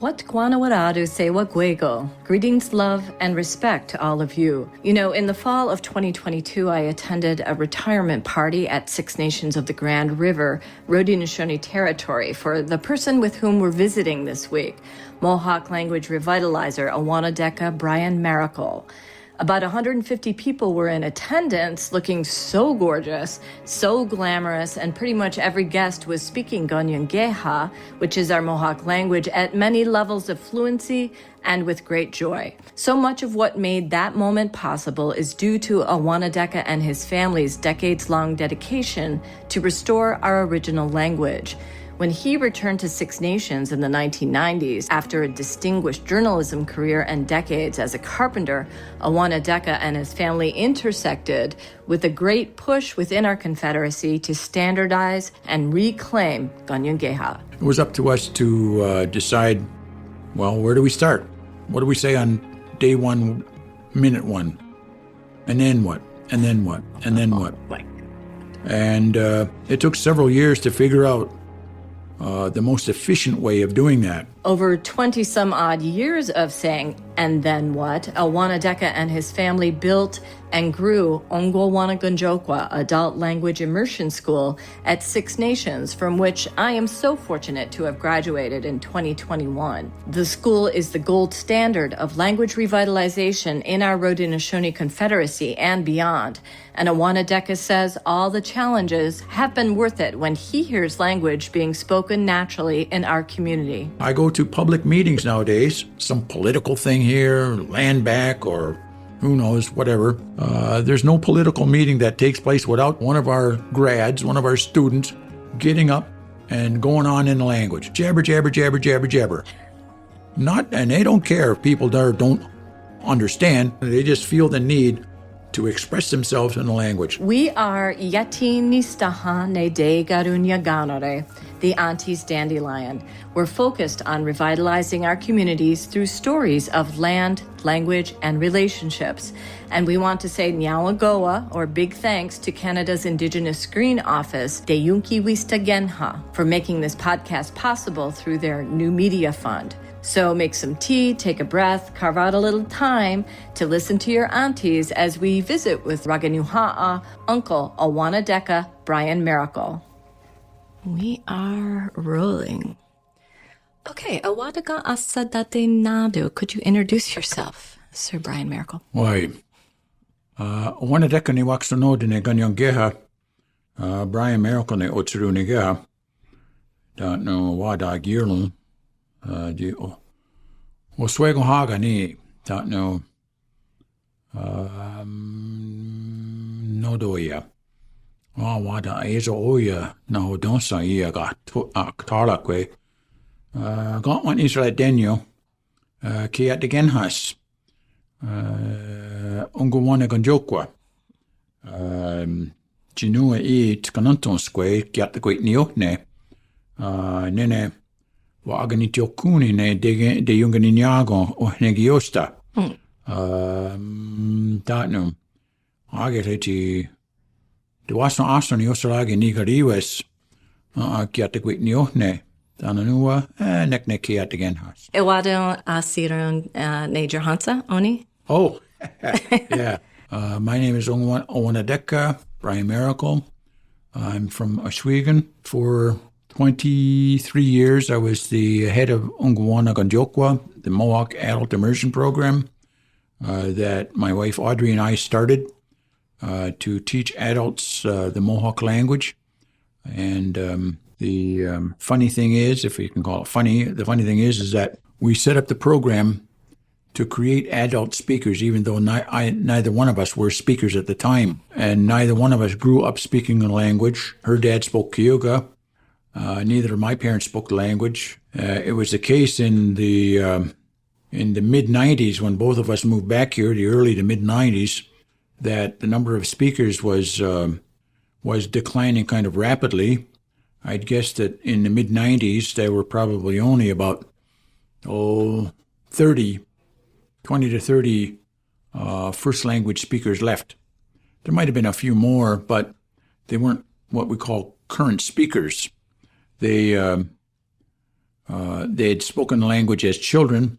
What Guanawaradu Sewa Guego. Greetings, love, and respect to all of you. You know, in the fall of 2022, I attended a retirement party at Six Nations of the Grand River, Haudenosaunee territory, for the person with whom we're visiting this week, Mohawk language revitalizer Owennatekha Brian Maracle. About 150 people were in attendance, looking so gorgeous, so glamorous, and pretty much every guest was speaking Kanyen'ké, which is our Mohawk language, at many levels of fluency and with great joy. So much of what made that moment possible is due to Owennatekha and his family's decades-long dedication to restore our original language. When he returned to Six Nations in the 1990s, after a distinguished journalism career and decades as a carpenter, Owennatekha and his family intersected with a great push within our confederacy to standardize and reclaim Kanyen'ké. It was up to us to decide, well, where do we start? What do we say on day one, minute one? And then what? And then what? And then what? And it took several years to figure out the most efficient way of doing that. Over 20-some-odd years of saying, and then what, Owennatekha and his family built and grew Uncle Owennatekha Adult Language Immersion School at Six Nations, from which I am so fortunate to have graduated in 2021. The school is the gold standard of language revitalization in our Haudenosaunee Confederacy and beyond. And Owennatekha says all the challenges have been worth it when he hears language being spoken naturally in our community. I go to public meetings nowadays, some political thing here, land back, or who knows, whatever. There's no political meeting that takes place without one of our grads, one of our students, getting up and going on in the language. Jabber, jabber, jabber, jabber, jabber. And they don't care if people there don't understand. They just feel the need to express themselves in the language. We are Yati Nistaha Ne De Garunya Ganore, the Auntie's Dandelion. We're focused on revitalizing our communities through stories of land, language, and relationships. And we want to say Nyawagoa, or big thanks to Canada's Indigenous Screen Office, Deyunki Wistagenha, for making this podcast possible through their new media fund. So make some tea, take a breath, carve out a little time to listen to your aunties as we visit with Raganuha'a Uncle Owennatekha Brian Maracle. We are rolling. Okay, Awadaga Asadate Nadu, could you introduce yourself, Sir Brian Maracle? Why, Owennatekha ni waksono ne Kanyen'ké, Brian Maracle ne otsuru ni geha, don't know wada girlun. Oswego haga ni don't know nodoya. Wada ezo oya na hodonsa ia ga tarlakwe. Got one Israel denyo ki at the genhas. Uncle Owennatekha Jinua eat kanantonsque ki at the great niokne. Nene wa aganitiokuni ne de yunganinyago o negiosta. Datnum. Agereti de wasno aston yosalagi nigariwes kiat great niokne. Dananua nekne kiat again has. Ewado asirun Najer Hansa, Oni? Oh, yeah. My name is Owennatekha Brian Maracle. I'm from Oswego. For 23 years, I was the head of Uncle Owennatekha, the Mohawk Adult Immersion Program that my wife Audrey and I started to teach adults the Mohawk language. And the funny thing is, if you can call it funny, the funny thing is that we set up the program to create adult speakers, even though neither one of us were speakers at the time. And neither one of us grew up speaking the language. Her dad spoke Cayuga. Neither of my parents spoke the language. It was the case in the mid-'90s when both of us moved back here, the early to mid-'90s, that the number of speakers was declining kind of rapidly. I'd guess that in the mid-'90s there were probably only about 20 to 30 first language speakers left. There might have been a few more, but they weren't what we call current speakers. They they had spoken the language as children,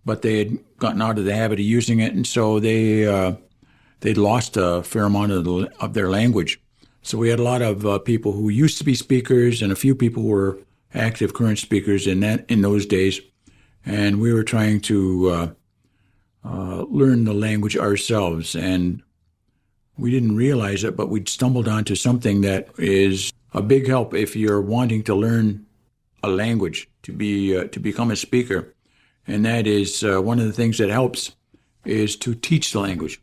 but they had gotten out of the habit of using it, and so they'd lost a fair amount of their language. So we had a lot of people who used to be speakers, and a few people who were active current speakers in those days, and we were trying to learn the language ourselves, and we didn't realize it, but we'd stumbled onto something that is a big help if you're wanting to learn a language to become a speaker, and that is one of the things that helps is to teach the language.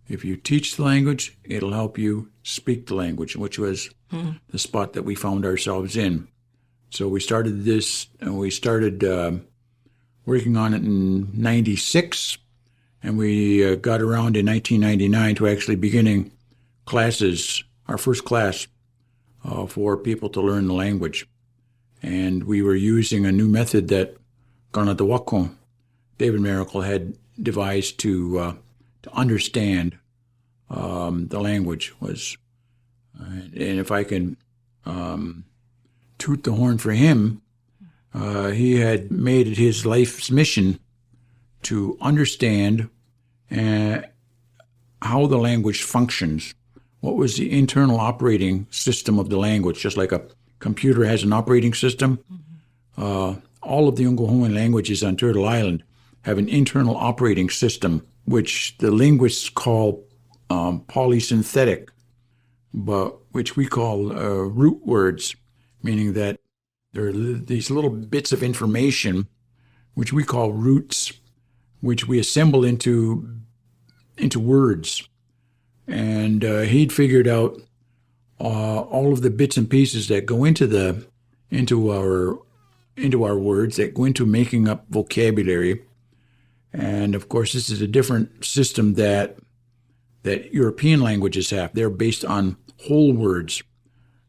If you teach the language, it'll help you speak the language, which was the spot that we found ourselves in. So we started this, and we started working on it in '96, and we got around in 1999 to actually beginning classes, our first class for people to learn the language. And we were using a new method that Kanyen'ké David Maracle had devised to understand the language. And if I can toot the horn for him, he had made it his life's mission to understand how the language functions. What was the internal operating system of the language? Just like a computer has an operating system, all of the Uncle Owennatekha languages on Turtle Island have an internal operating system, which the linguists call polysynthetic, but which we call root words, meaning that there are these little bits of information, which we call roots, which we assemble into words. And he'd figured out all of the bits and pieces that go into our words, that go into making up vocabulary. And of course, this is a different system that European languages have. They're based on whole words,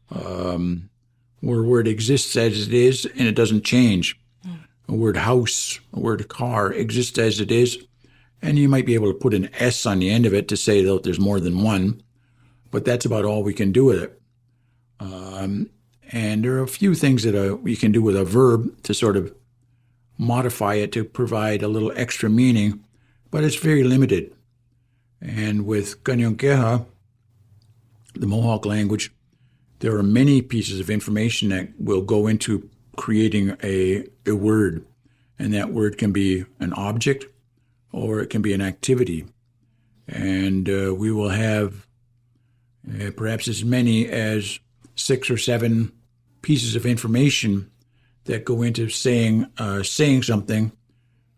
where a word exists as it is and it doesn't change. A word house, a word car exists as it is, and you might be able to put an S on the end of it to say that there's more than one, but that's about all we can do with it. And there are a few things that we can do with a verb to sort of modify it to provide a little extra meaning, but it's very limited. And with Kanyen'ké, the Mohawk language, there are many pieces of information that will go into creating a word, and that word can be an object or it can be an activity. And we will have perhaps as many as 6 or 7 pieces of information that go into saying something,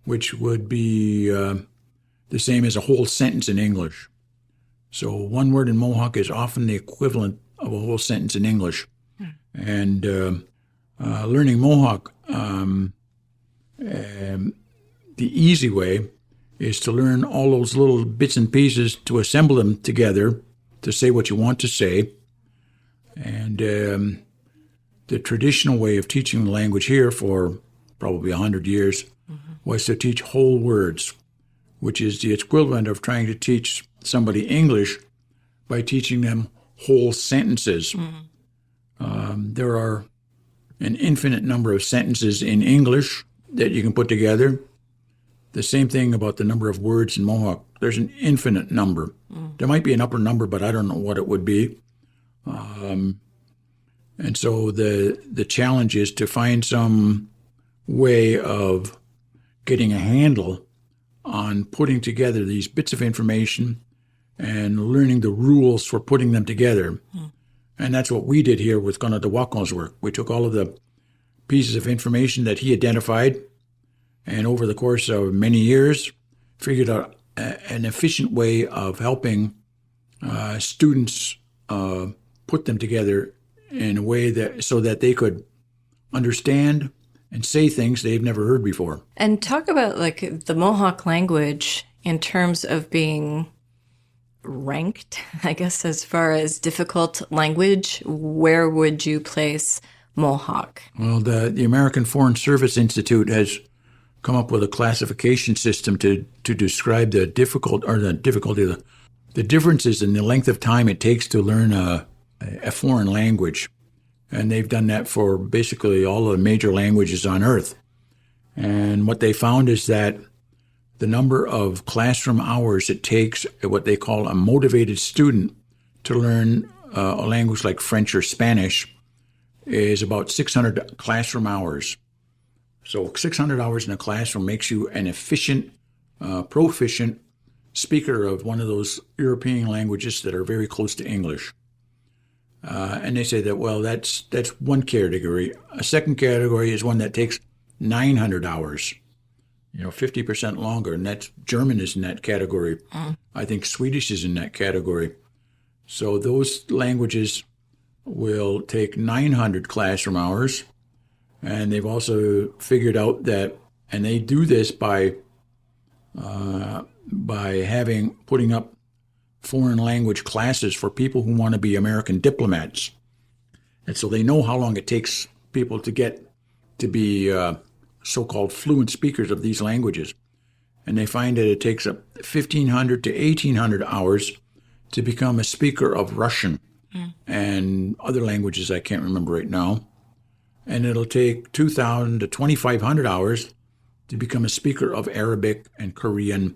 which would be the same as a whole sentence in English. So one word in Mohawk is often the equivalent of a whole sentence in English. And learning Mohawk, the easy way is to learn all those little bits and pieces, to assemble them together to say what you want to say. And the traditional way of teaching the language here for probably 100 years was to teach whole words, which is the equivalent of trying to teach somebody English by teaching them whole sentences. There are an infinite number of sentences in English that you can put together. The same thing about the number of words in Mohawk. There's an infinite number. There might be an upper number, but I don't know what it would be. And so the challenge is to find some way of getting a handle on putting together these bits of information and learning the rules for putting them together. And that's what we did here with Owennatekha's work. We took all of the pieces of information that he identified, and over the course of many years, figured out an efficient way of helping students put them together in a way that so that they could understand and say things they've never heard before. And talk about like the Mohawk language in terms of being ranked, I guess, as far as difficult language. Where would you place Mohawk? Well, the American Foreign Service Institute has come up with a classification system to describe the differences in the length of time it takes to learn a foreign language. And they've done that for basically all the major languages on Earth. And what they found is that the number of classroom hours it takes what they call a motivated student to learn a language like French or Spanish is about 600 classroom hours. So 600 hours in a classroom makes you an efficient, proficient speaker of one of those European languages that are very close to English. And they say that, well, that's one category. A second category is one that takes 900 hours, 50% longer. And that's German is in that category. I think Swedish is in that category. So those languages will take 900 classroom hours. And they've also figured out that, and they do this by putting up foreign language classes for people who want to be American diplomats. And so they know how long it takes people to get to be so-called fluent speakers of these languages. And they find that it takes 1,500 to 1,800 hours to become a speaker of Russian and other languages I can't remember right now. And it'll take 2,000 to 2,500 hours to become a speaker of Arabic and Korean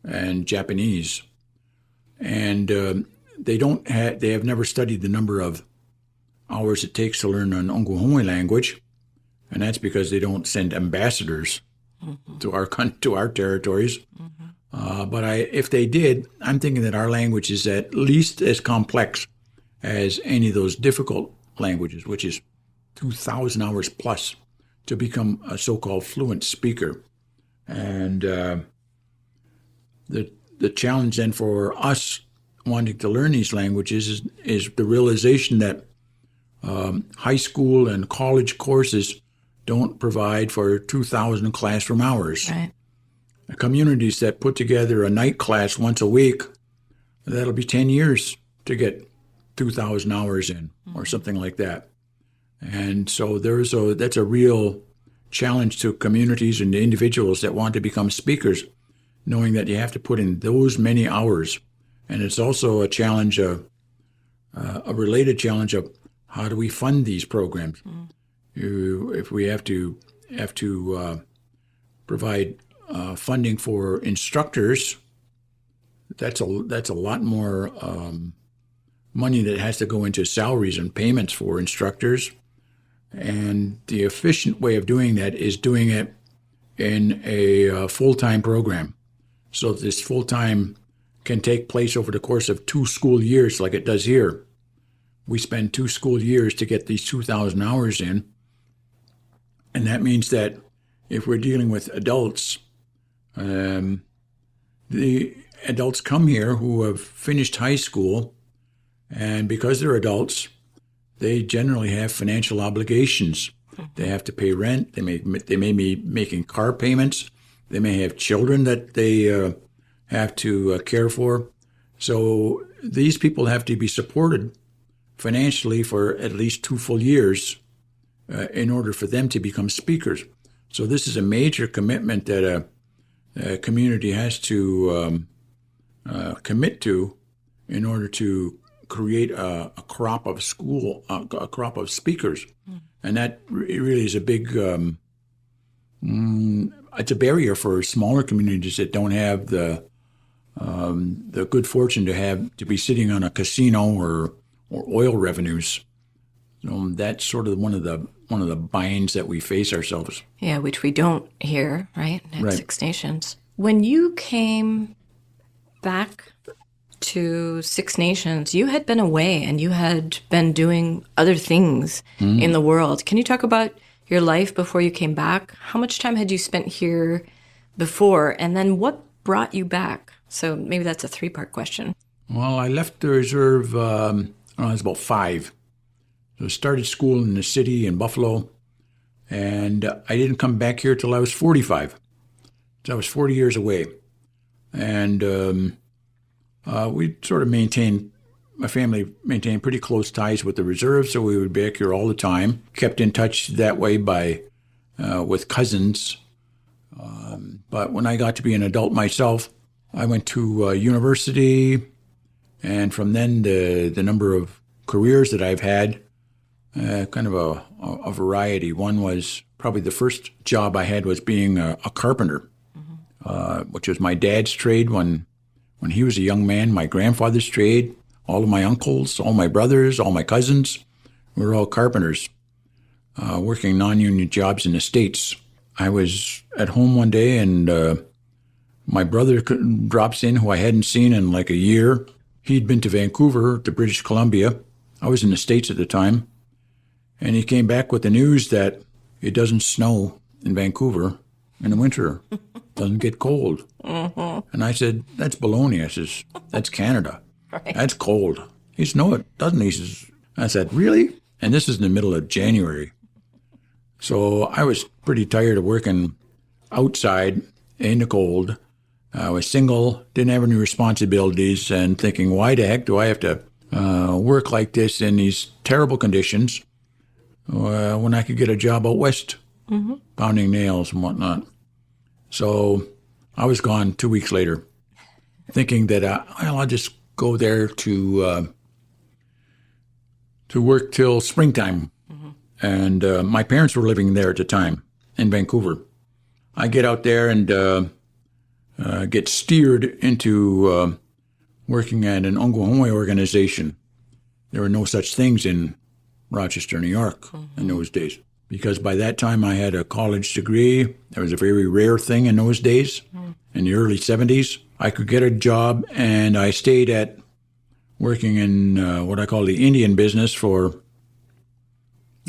and Japanese. And they have never studied the number of hours it takes to learn an Uncle Owennatekha language, and that's because they don't send ambassadors to our territories. But if they did, I'm thinking that our language is at least as complex as any of those difficult languages, which is 2,000 hours plus to become a so-called fluent speaker. And the challenge then for us wanting to learn these languages is the realization that high school and college courses don't provide for 2,000 classroom hours. Right. Communities that put together a night class once a week, that'll be 10 years to get 2,000 hours in or something like that. And so that's a real challenge to communities and individuals that want to become speakers, knowing that you have to put in those many hours. And it's also a challenge, a related challenge of how do we fund these programs? If we have to provide funding for instructors, that's a lot more money that has to go into salaries and payments for instructors. And the efficient way of doing that is doing it in a full-time program. So this full-time can take place over the course of 2 school years like it does here. We spend 2 school years to get these 2,000 hours in. And that means that if we're dealing with adults, the adults come here who have finished high school, and because they're adults, they generally have financial obligations. They have to pay rent. They may be making car payments. They may have children that they have to care for. So these people have to be supported financially for at least 2 full years in order for them to become speakers. So this is a major commitment that a community has to commit to in order to create a crop of speakers. And that really is a big, it's a barrier for smaller communities that don't have the good fortune to be sitting on a casino or oil revenues. So that's sort of one of the binds that we face ourselves. Yeah, which we don't here, right? At Six Nations. When you came back to Six Nations, you had been away and you had been doing other things in the world. Can you talk about your life before you came back? How much time had you spent here before? And then what brought you back? So maybe that's a 3-part question. Well, I left the reserve, I was about 5. So I started school in the city in Buffalo, and I didn't come back here till I was 45. So I was 40 years away. And we sort of my family maintained pretty close ties with the reserve, so we would be back here all the time. Kept in touch that way with cousins. But when I got to be an adult myself, I went to university, and from then the number of careers that I've had kind of a variety. One was probably the first job I had was being a carpenter, which was my dad's trade when he was a young man, my grandfather's trade. All of my uncles, all my brothers, all my cousins, we were all carpenters, working non-union jobs in the States. I was at home one day, and my brother drops in, who I hadn't seen in like a year. He'd been to Vancouver, to British Columbia. I was in the States at the time. And he came back with the news that it doesn't snow in Vancouver in the winter. Doesn't get cold. And I said, that's baloney. I says, that's Canada. Right. That's cold. He says, no, it doesn't. He says, I said, really? And this is in the middle of January. So I was pretty tired of working outside in the cold. I was single, didn't have any responsibilities, and thinking, why the heck do I have to work like this in these terrible conditions when I could get a job out west, pounding nails and whatnot. So I was gone 2 weeks later, thinking that, I'll just go there to work till springtime. And my parents were living there at the time in Vancouver. I get out there and get steered into working at an Uncle Owennatekha organization. There were no such things in Rochester, New York in those days. Because by that time I had a college degree. That was a very rare thing in those days, in the early 70s. I could get a job, and I stayed at working in what I call the Indian business for,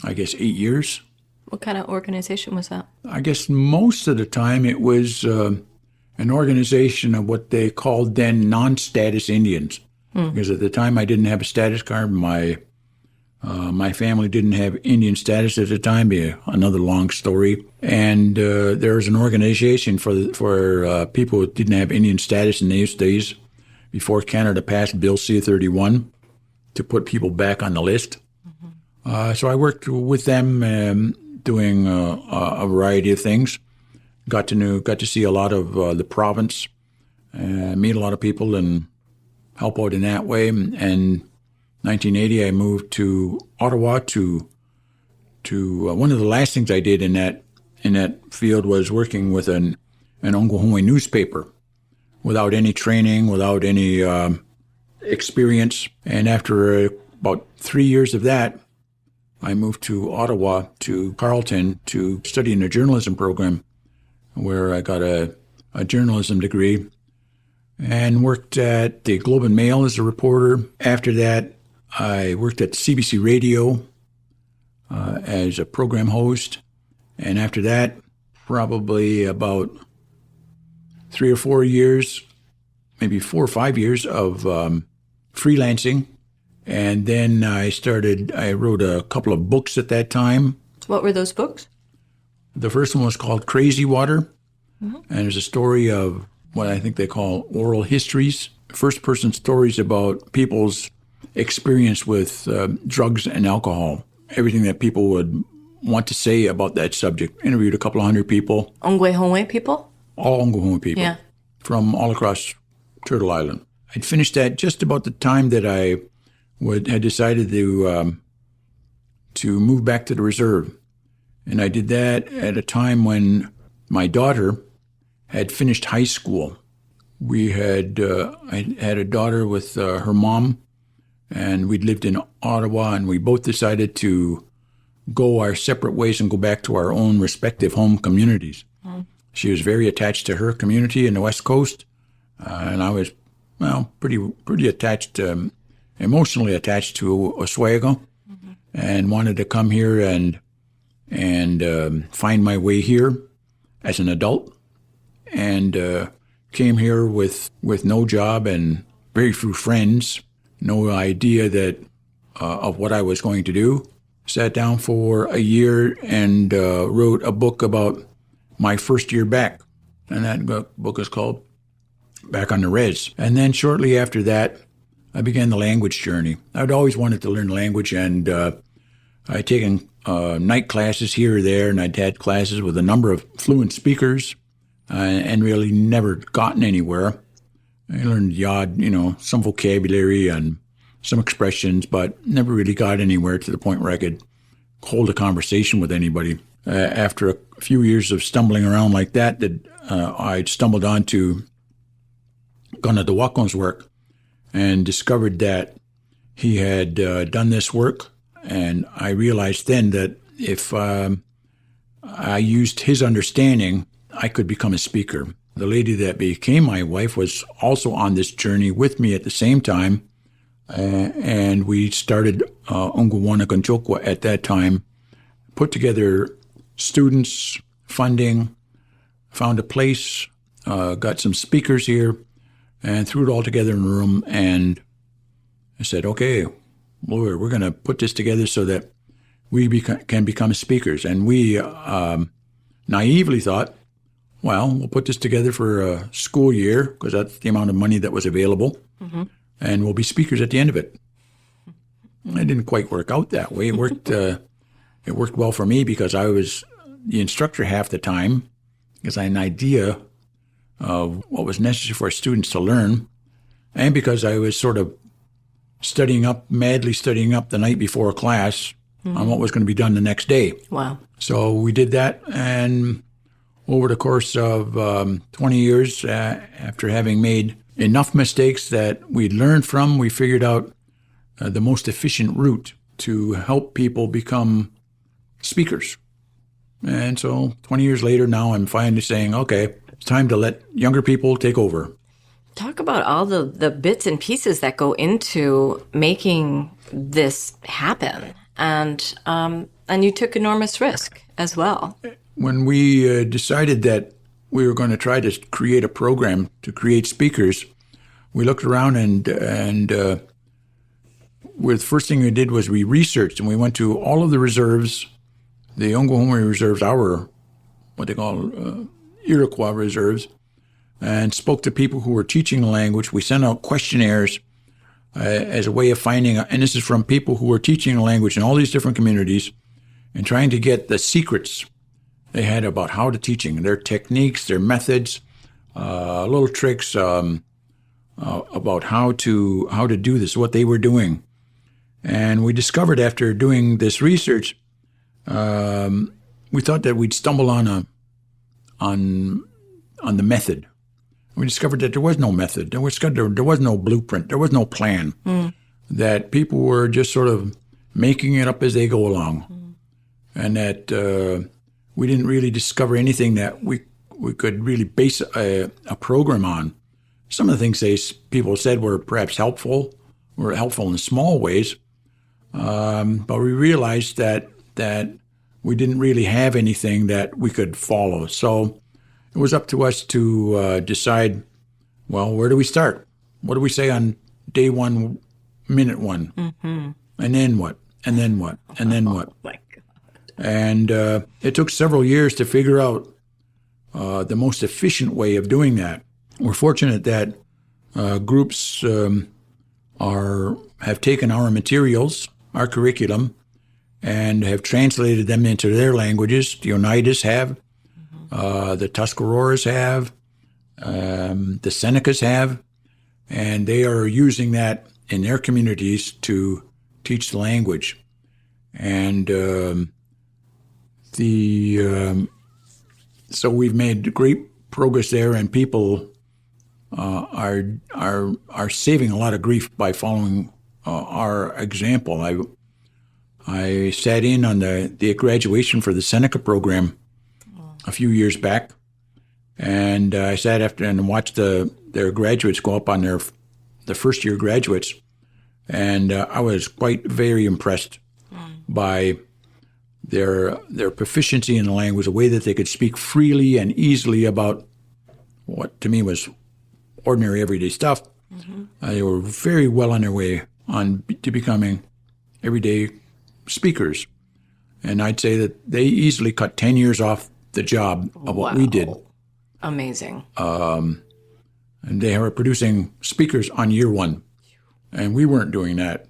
I guess, 8 years. What kind of organization was that? I guess most of the time it was an organization of what they called then non-status Indians. Because at the time I didn't have a status card. My family didn't have Indian status at the time. Be another long story. And there was an organization for people who didn't have Indian status in those days, before Canada passed Bill C-31 to put people back on the list. So I worked with them doing a variety of things. Got to see a lot of the province, meet a lot of people, and help out in that way. And 1980, I moved to Ottawa to one of the last things I did in that field was working with an Uncle Owennatekha newspaper, without any training, without any experience. And after about 3 years of that, I moved to Ottawa, to Carleton, to study in a journalism program, where I got a journalism degree, and worked at the Globe and Mail as a reporter. After that, I worked at CBC Radio as a program host. And after that, probably about 3 or 4 years, maybe 4 or 5 years of freelancing. And then I wrote a couple of books at that time. What were those books? The first one was called Crazy Water. And it's a story of what I think they call oral histories, first-person stories about people's experience with drugs and alcohol, everything that people would want to say about that subject. Interviewed a couple of hundred people. Ongwe Hongwe people? All Uncle Owennatekha people. Yeah. From all across Turtle Island. I'd finished that just about the time that I had decided to move back to the reserve. And I did that at a time when my daughter had finished high school. I had a daughter with her mom, and we'd lived in Ottawa, and we both decided to go our separate ways and go back to our own respective home communities. She was very attached to her community in the West Coast, and I was, pretty attached, emotionally attached to Oswego, and wanted to come here and find my way here as an adult, and came here with no job and very few friends, no idea that of what I was going to do. Sat down for a year and wrote a book about my first year back, and that book is called Back on the Res. And then shortly after that, I began the language journey. I'd always wanted to learn language, and I'd taken night classes here or there, and I'd had classes with a number of fluent speakers, and really never gotten anywhere. I learned the odd, some vocabulary and some expressions, but never really got anywhere to the point where I could hold a conversation with anybody. After a few years of stumbling around like that, I stumbled onto Owennatekha's work and discovered that he had done this work. And I realized then that if I used his understanding, I could become a speaker. The lady that became my wife was also on this journey with me at the same time. And we started Uncle Owennatekha at that time, put together students, funding, found a place, got some speakers here, and threw it all together in a room. And I said, okay, Lord, we're going to put this together so that we can become speakers. And we naively thought, well, we'll put this together for a school year because that's the amount of money that was available, and we'll be speakers at the end of it. It didn't quite work out that way. It worked. It worked well for me because I was the instructor half the time, because I had an idea of what was necessary for students to learn, and because I was sort of madly studying up the night before a class on what was going to be done the next day. Wow. So we did that, and over the course of 20 years, after having made enough mistakes that we'd learned from, we figured out the most efficient route to help people become speakers. And so 20 years later, now I'm finally saying, okay, it's time to let younger people take over. Talk about all the bits and pieces that go into making this happen. And you took enormous risk as well. When we decided that we were going to try to create a program to create speakers, we looked around and the first thing we did was we researched, and we went to all of the reserves, the Oklahoma reserves, our what they call Iroquois reserves, and spoke to people who were teaching the language. We sent out questionnaires as a way of finding, and this is from people who were teaching the language in all these different communities, and trying to get the secrets they had about how to teaching, their techniques, their methods, little tricks about how to do this, what they were doing. And we discovered after doing this research, we thought that we'd stumble on the method. We discovered that there was no method. There was no blueprint. There was no plan. That people were just sort of making it up as they go along, and that we didn't really discover anything that we could really base a program on. Some of the things people said were perhaps helpful in small ways, but we realized that we didn't really have anything that we could follow. So it was up to us to decide, well, where do we start? What do we say on day one, minute one? And then what? And then what? And then what? Oh, my God. And it took several years to figure out the most efficient way of doing that. We're fortunate that groups have taken our materials, our curriculum, and have translated them into their languages. The Oneidas have, the Tuscaroras have, the Senecas have, and they are using that in their communities to teach the language. And so we've made great progress there, and people are saving a lot of grief by following our example. I sat in on the graduation for the Seneca program a few years back, and I sat after and watched their graduates go up on the first year graduates, and I was very impressed by their proficiency in the language, the way that they could speak freely and easily about what to me was ordinary everyday stuff. They were very well on their way to becoming everyday speakers. And I'd say that they easily cut 10 years off the job of what we did. Amazing. And they were producing speakers on year one. And we weren't doing that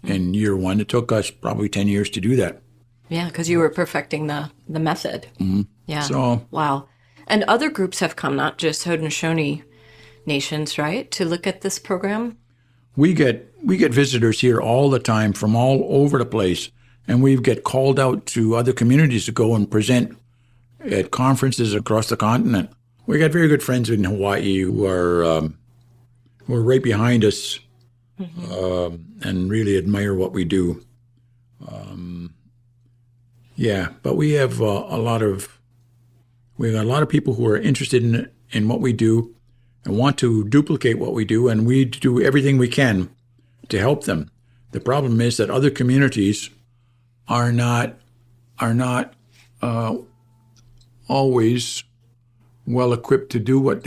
in year one. It took us probably 10 years to do that. Yeah, because you were perfecting the method. Yeah. So, wow. And other groups have come, not just Haudenosaunee nations, right, to look at this program? we get visitors here all the time from all over the place. And we get called out to other communities to go and present at conferences across the continent. We got very good friends in Hawaii who are right behind us and really admire what we do. But we have a lot of people who are interested in what we do and want to duplicate what we do, and we do everything we can to help them. The problem is that other communities are not always well equipped to do what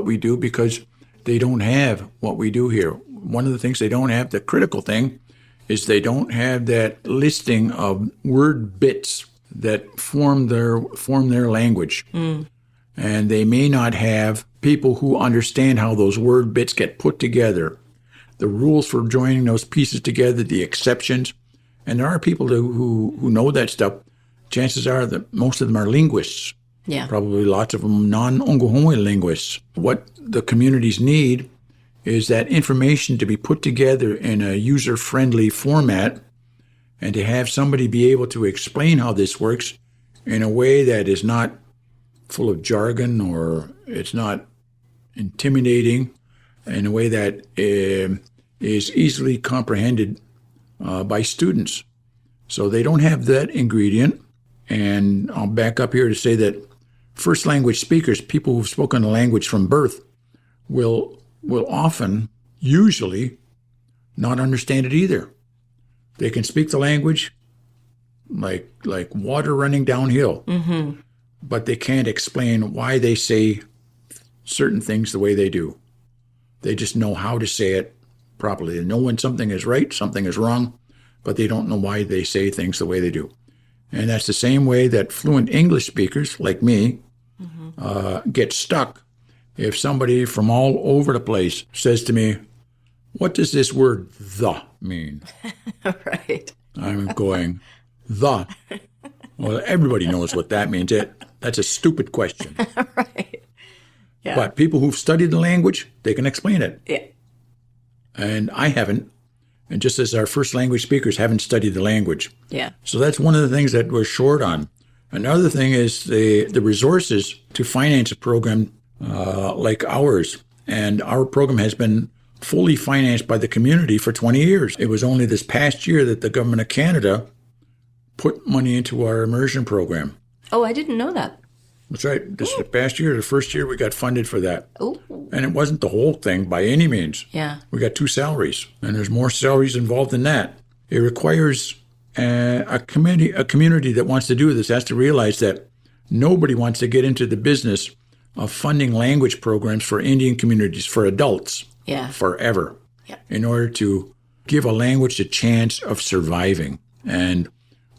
we do, because they don't have what we do here. One of the things they don't have, the critical thing, is they don't have that listing of word bits that form their language. And they may not have people who understand how those word bits get put together, the rules for joining those pieces together, the exceptions. And there are people who know that stuff. Chances are that most of them are linguists. Yeah. Probably lots of them non-Ongohoe linguists. What the communities need is that information to be put together in a user-friendly format, and to have somebody be able to explain how this works in a way that is not full of jargon, or it's not intimidating, in a way that is easily comprehended by students. So they don't have that ingredient. And I'll back up here to say that first language speakers, people who've spoken a language from birth, will often, usually, not understand it either. They can speak the language like water running downhill, but they can't explain why they say certain things the way they do. They just know how to say it properly. They know when something is right, something is wrong, but they don't know why they say things the way they do. And that's the same way that fluent English speakers, like me, get stuck. If somebody from all over the place says to me, "What does this word 'the' mean?" Right. I'm going, "The." Well, everybody knows what that means. That's a stupid question. Right. Yeah. But people who've studied the language, they can explain it. Yeah. And I haven't. And just as our first language speakers haven't studied the language. Yeah. So that's one of the things that we're short on. Another thing is the resources to finance a program like ours. And our program has been fully financed by the community for 20 years. It was only this past year that the government of Canada put money into our immersion program. Oh, I didn't know that. That's right. This is the past year, the first year we got funded for that. Oh. And it wasn't the whole thing by any means. Yeah. We got 2 salaries, and there's more salaries involved than that. It requires a community that wants to do this has to realize that nobody wants to get into the business of funding language programs for Indian communities, for adults, forever, in order to give a language a chance of surviving. And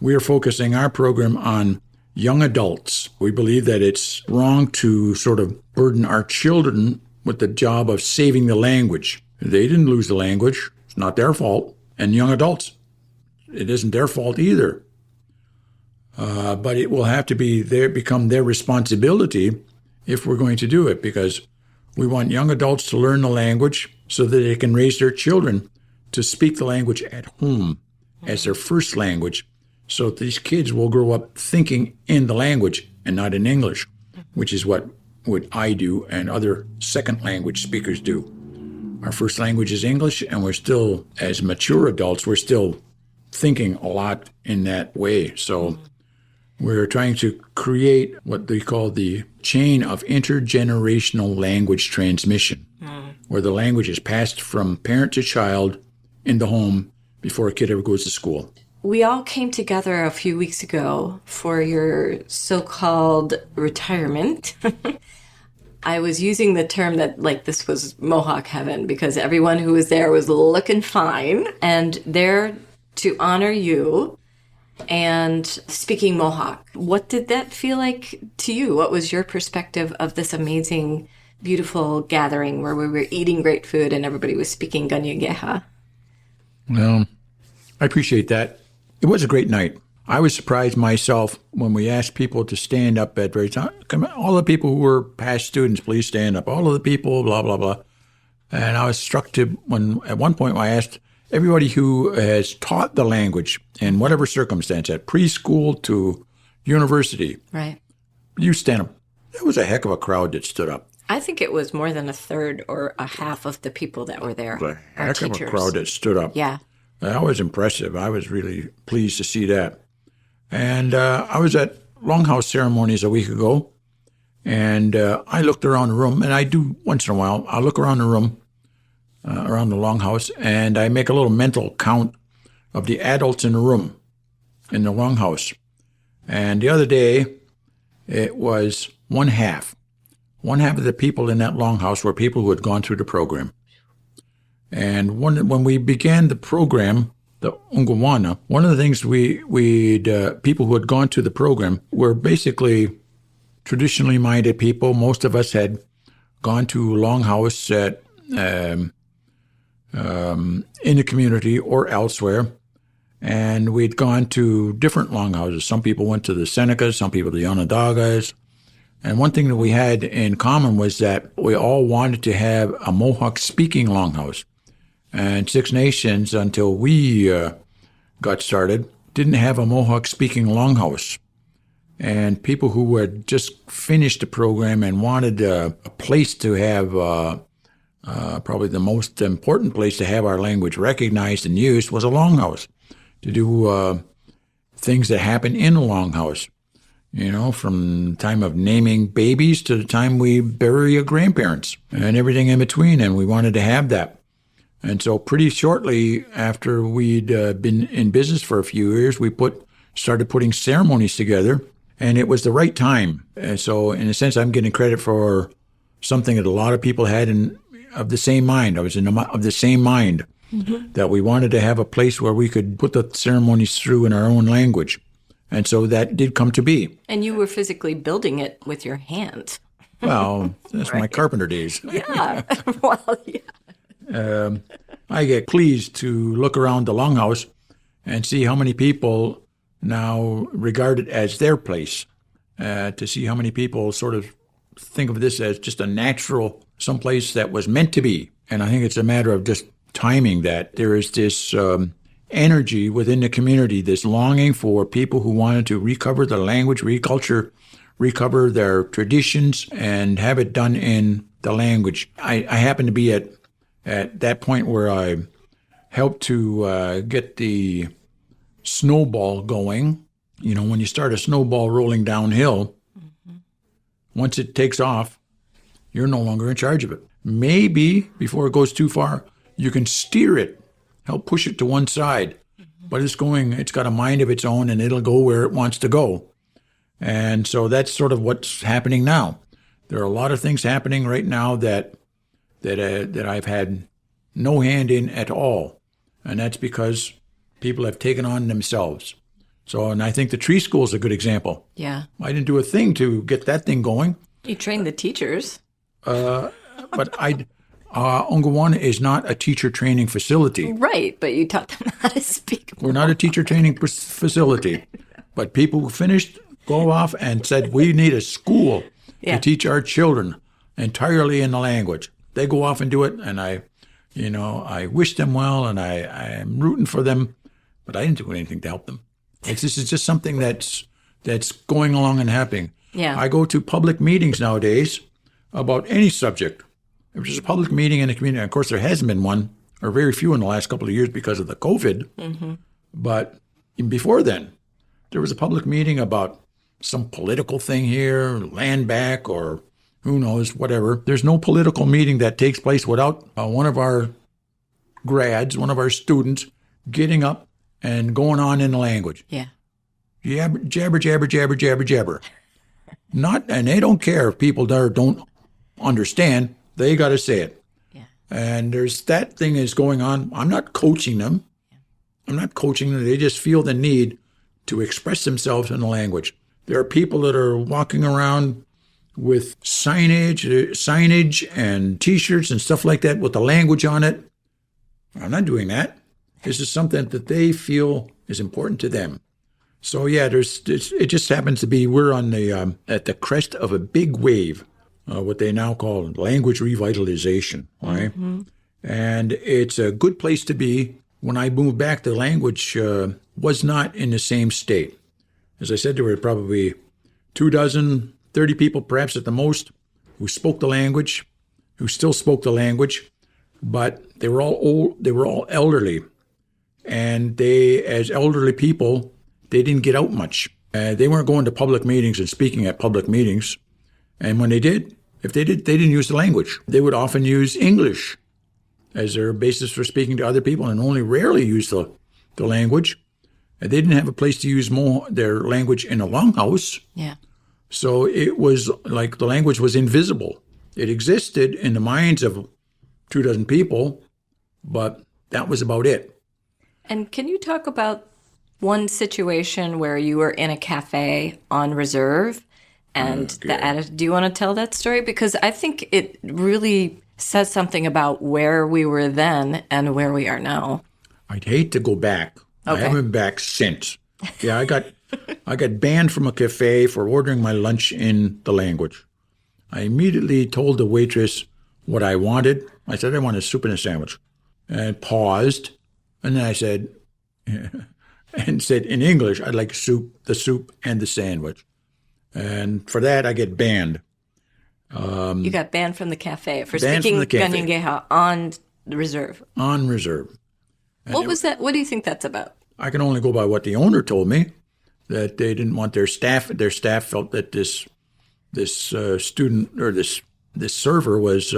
we're focusing our program on young adults. We believe that it's wrong to sort of burden our children with the job of saving the language. They didn't lose the language. It's not their fault. And young adults, it isn't their fault either. But it will have to become their responsibility if we're going to do it, because we want young adults to learn the language so that they can raise their children to speak the language at home as their first language. So these kids will grow up thinking in the language and not in English, which is what I do and other second language speakers do. Our first language is English, and we're still, as mature adults, we're still thinking a lot in that way. So we're trying to create what they call the chain of intergenerational language transmission, where the language is passed from parent to child in the home before a kid ever goes to school. We all came together a few weeks ago for your so-called retirement. I was using the term that, like, this was Mohawk heaven, because everyone who was there was looking fine and there to honor you and speaking Mohawk. What did that feel like to you? What was your perspective of this amazing, beautiful gathering where we were eating great food and everybody was speaking Kanyen'ké? Well, I appreciate that. It was a great night. I was surprised myself when we asked people to stand up at very time. All the people who were past students, please stand up. All of the people, blah, blah, blah. And I was struck at one point I asked everybody who has taught the language in whatever circumstance, at preschool to university, Right. you stand up. There was a heck of a crowd that stood up. I think it was more than a third or a half of the people that were there. A Our heck of a teachers. crowd that stood up. Yeah. That was impressive. I was really pleased to see that. And I was at Longhouse ceremonies a week ago, and I looked around the room, and I do once in a while. I look around the room, around the Longhouse, and I make a little mental count of the adults in the room, in the Longhouse. And the other day, it was one half. One half of the people in that Longhouse were people who had gone through the program. And when we began the program, the Uncle Owennatekha, one of the things people who had gone to the program were basically traditionally minded people. Most of us had gone to Longhouse in the community or elsewhere, and we'd gone to different Longhouses. Some people went to the Senecas, some people to the Onondagas. And one thing that we had in common was that we all wanted to have a Mohawk-speaking Longhouse. And Six Nations, until we got started, didn't have a Mohawk-speaking Longhouse. And people who had just finished the program and wanted a place to have, probably the most important place to have our language recognized and used was a Longhouse, to do things that happen in a Longhouse. You know, from the time of naming babies to the time we bury your grandparents and everything in between. And we wanted to have that. And so pretty shortly after we'd been in business for a few years, we started putting ceremonies together, and it was the right time. And so in a sense, I'm getting credit for something that a lot of people had of the same mind. I was of the same mind, that we wanted to have a place where we could put the ceremonies through in our own language. And so that did come to be. And you were physically building it with your hands. Well, that's my Carpenter days. Yeah. Well, yeah. I get pleased to look around the Longhouse and see how many people now regard it as their place, to see how many people sort of think of this as just a natural, someplace that was meant to be. And I think it's a matter of just timing that there is this energy within the community, this longing for people who wanted to recover the language, recover their traditions, and have it done in the language. I happen to be at that point where I helped to get the snowball going. You know, when you start a snowball rolling downhill, once it takes off, you're no longer in charge of it. Maybe before it goes too far, you can steer it, help push it to one side, but it's got a mind of its own, and it'll go where it wants to go. And so that's sort of what's happening now. There are a lot of things happening right now that I've had no hand in at all, and that's because people have taken on themselves. So, and I think the tree school is a good example. Yeah. I didn't do a thing to get that thing going. You trained the teachers. But Uncle Owennatekha is not a teacher training facility. Right, but you taught them how to speak. We're not a teacher training facility. But people who finished go off and said, we need a school to teach our children entirely in the language. They go off and do it, and I wish them well, and I am rooting for them, but I didn't do anything to help them. This is just something that's going along and happening. Yeah. I go to public meetings nowadays about any subject. If there's a public meeting in the community, of course there hasn't been one, or very few in the last couple of years because of the COVID, but even before then, there was a public meeting about some political thing here, land back, or who knows, whatever. There's no political meeting that takes place without one of our grads, one of our students, getting up and going on in the language. Yeah. Jabber, jabber, jabber, jabber, jabber, jabber. And they don't care if people there don't understand. They got to say it. Yeah. And there's that thing is going on. I'm not coaching them. I'm not coaching them. They just feel the need to express themselves in the language. There are people that are walking around with signage and T-shirts and stuff like that with the language on it. I'm not doing that. This is something that they feel is important to them. So yeah, it just happens to be we're on the at the crest of a big wave, what they now call language revitalization, right? And it's a good place to be when I moved back, the language was not in the same state. As I said, there were probably 30 people, perhaps at the most, who spoke the language, who still spoke the language, but they were all old, they were all elderly. And they, as elderly people, they didn't get out much. They weren't going to public meetings and speaking at public meetings. And when they did, if they did, they didn't use the language. They would often use English as their basis for speaking to other people and only rarely use the language. And they didn't have a place to use their language in a longhouse. Yeah. So it was like the language was invisible. It existed in the minds of 24 people, but that was about it. And can you talk about one situation where you were in a cafe on reserve and do you want to tell that story? Because I think it really says something about where we were then and where we are now. I'd hate to go back. Okay. I haven't been back since. Yeah, I got banned from a cafe for ordering my lunch in the language. I immediately told the waitress what I wanted. I said I wanted soup and a sandwich, and paused, and then I said, and said in English, I'd like the soup and the sandwich, and for that I get banned. You got banned from the cafe for speaking Kanyen'ké on the reserve. On reserve. And what was that? What do you think that's about? I can only go by what the owner told me, that they didn't want their staff. Their staff felt that this student or this server was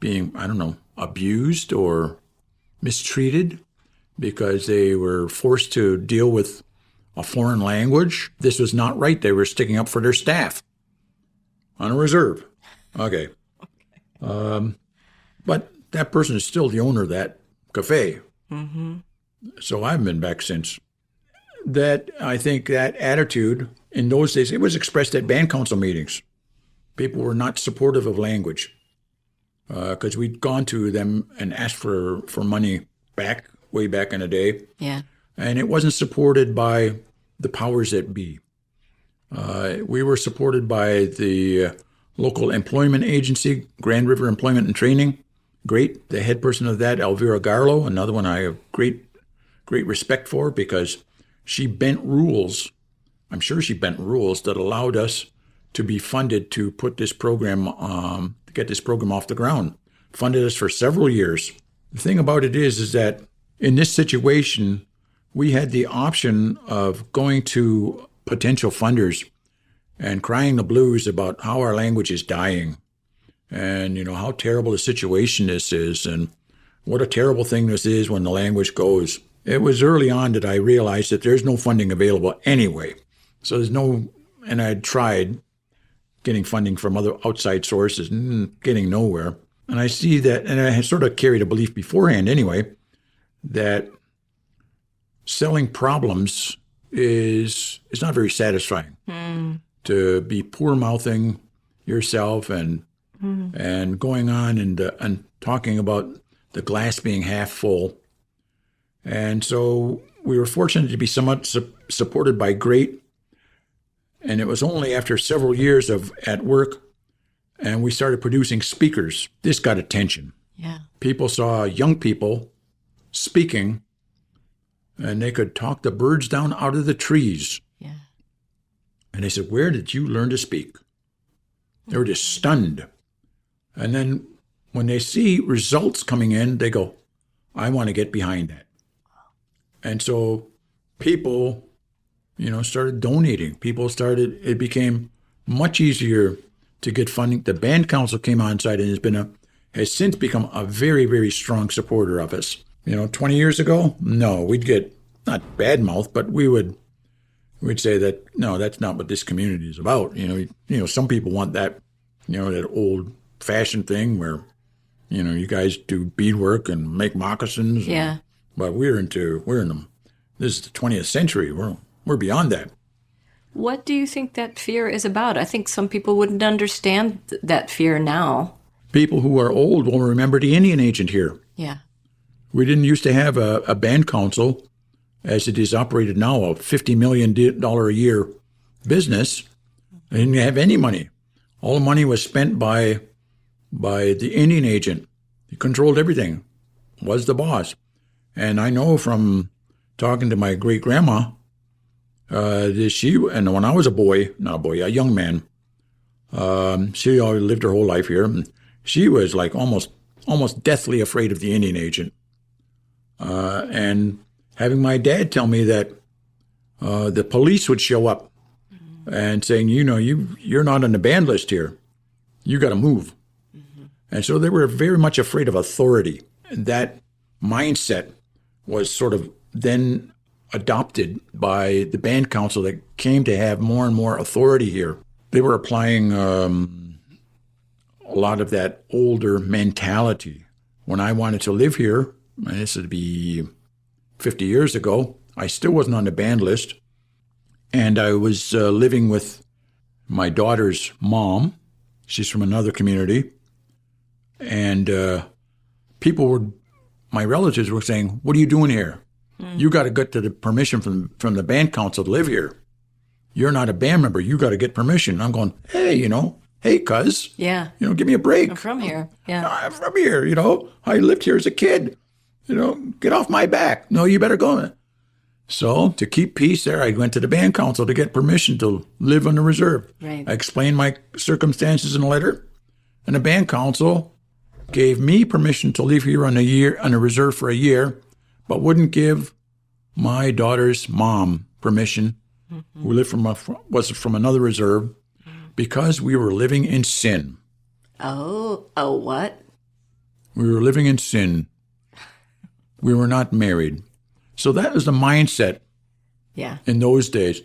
being, I don't know, abused or mistreated because they were forced to deal with a foreign language. This was not right. They were sticking up for their staff on a reserve. Okay. But that person is still the owner of that cafe. Mm-hmm. So I haven't been back since. That, I think that attitude in those days, it was expressed at band council meetings. People were not supportive of language because we'd gone to them and asked for money way back in the day. Yeah. And it wasn't supported by the powers that be. We were supported by the local employment agency, Grand River Employment and Training. Great. The head person of that, Elvira Garlow, another one I have great respect for because she bent rules. I'm sure she bent rules that allowed us to be funded to put this program, to get this program off the ground. Funded us for several years. The thing about it is that in this situation, we had the option of going to potential funders and crying the blues about how our language is dying and, how terrible the situation this is and what a terrible thing this is when the language goes. It was early on that I realized that there's no funding available anyway. So and I had tried getting funding from other outside sources and getting nowhere. And I see that, and I had sort of carried a belief beforehand anyway, that selling problems is not very satisfying. To be poor-mouthing yourself and going on and talking about the glass being half full. And so we were fortunate to be somewhat supported by GREAT. And it was only after several years at work and we started producing speakers. This got attention. Yeah. People saw young people speaking and they could talk the birds down out of the trees. Yeah. And they said, "Where did you learn to speak?" They were just stunned. And then when they see results coming in, they go, "I want to get behind that." And so people, started donating. It became much easier to get funding. The band council came on side and has since become a very, very strong supporter of us. 20 years ago, no, we'd get not bad mouth, but we'd say that, no, that's not what this community is about. Some people want that, that old fashioned thing where, you guys do beadwork and make moccasins. Yeah. But we're in them. This is the 20th century. We're beyond that. What do you think that fear is about? I think some people wouldn't understand that fear now. People who are old will remember the Indian agent here. Yeah. We didn't used to have a band council, as it is operated now, a $50 million a year business. They didn't have any money. All the money was spent by the Indian agent. He controlled everything, was the boss. And I know from talking to my great-grandma, and when I was a young man, she always lived her whole life here. And she was like almost deathly afraid of the Indian agent. And having my dad tell me that the police would show up and saying, you're not on the banned list here. You got to move. Mm-hmm. And so they were very much afraid of authority. And that mindset was sort of then adopted by the band council that came to have more and more authority here. They were applying a lot of that older mentality. When I wanted to live here, and this would be 50 years ago, I still wasn't on the band list. And I was living with my daughter's mom. She's from another community. And my relatives were saying, what are you doing here? You got to get the permission from the band council to live here. You're not a band member. You got to get permission. I'm going, hey, cuz. Yeah. Give me a break. I'm from here. Yeah. I'm from here, I lived here as a kid. Get off my back. No, you better go. So to keep peace there, I went to the band council to get permission to live on the reserve. Right. I explained my circumstances in a letter, and the band council gave me permission to live here on a reserve for a year, but wouldn't give my daughter's mom permission, who was from another reserve, because we were living in sin. Oh, what? We were living in sin. We were not married. So that was the mindset in those days.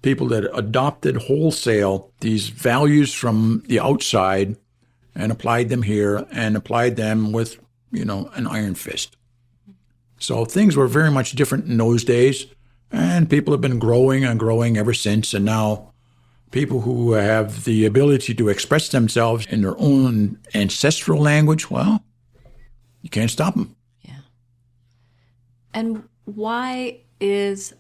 People that adopted wholesale these values from the outside and applied them here and applied them with, an iron fist. So things were very much different in those days, and people have been growing and growing ever since. And now people who have the ability to express themselves in their own ancestral language, well, you can't stop them. Yeah. And why is